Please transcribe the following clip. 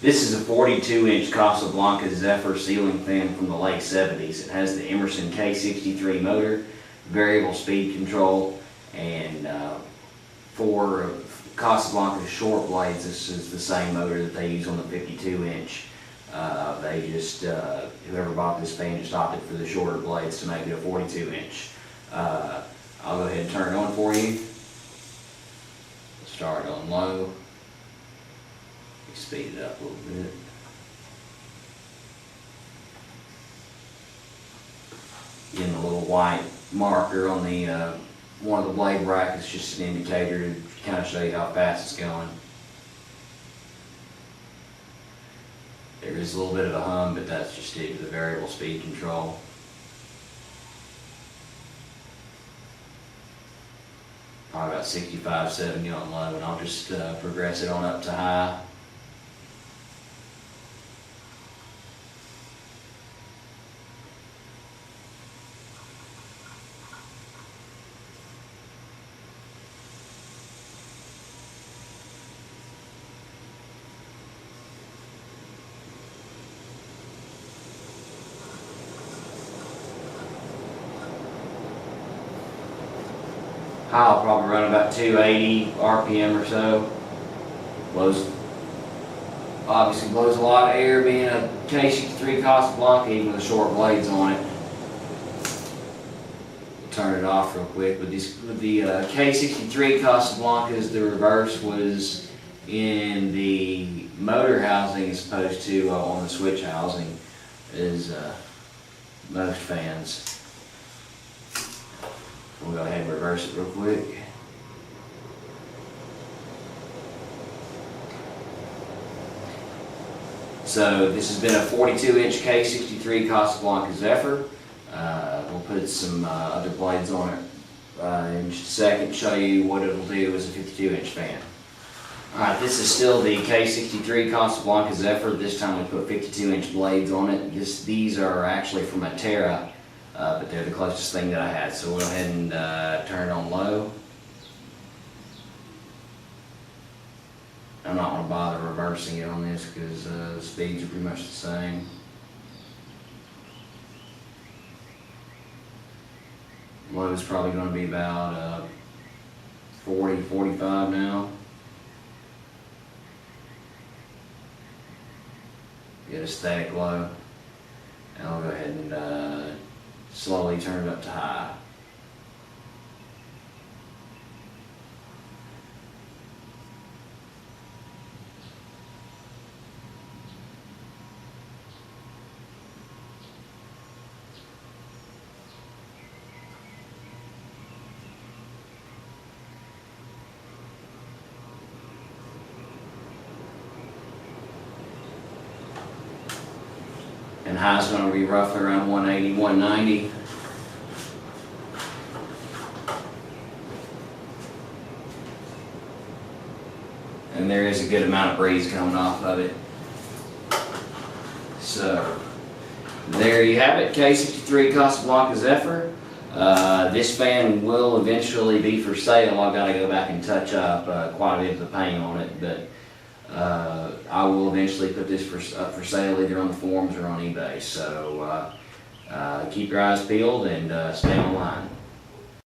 This is a 42-inch Casablanca Zephyr ceiling fan from the late 70s. It has the Emerson K63 motor, variable speed control, and for Casablanca's short blades, this is the same motor that they use on the 52-inch. They just, whoever bought this fan just opted for the shorter blades to make it a 42-inch. I'll go ahead and turn it on for you. Start on low. Speed it up a little bit. Getting a little white marker on the one of the blade brackets, just an indicator to kind of show you how fast it's going. There is a little bit of a hum, but that's just due to the variable speed control. Probably about 65, 70 on low, and I'll just progress it on up to high. High will probably run about 280 RPM or so. Obviously blows a lot of air, being a K63 Casablanca, even with the short blades on it. Turn it off real quick. With the K63 Casablancas, the reverse was in the motor housing as opposed to on the switch housing, as most fans. We'll go ahead and reverse it real quick. So this has been a 42-inch K63 Casablanca Zephyr. We'll put some other blades on it in just a second, show you what it'll do as a 52-inch fan. Alright, this is still the K63 Casablanca Zephyr. This time we put 52-inch blades on it. These are actually from a Terra. But they're the closest thing that I had. So we'll go ahead and turn it on low. I'm not going to bother reversing it on this because the speeds are pretty much the same. Low is probably going to be about 40, 45 now. Get a static low. And I'll go ahead and slowly turn it up to high. And high is going to be roughly around 180, 190. And there is a good amount of breeze coming off of it. So, there you have it, K63 Casablanca Zephyr. This fan will eventually be for sale. I've got to go back and touch up quite a bit of the paint on it, but I will eventually put this up for sale either on the forums or on eBay. So keep your eyes peeled and stay online.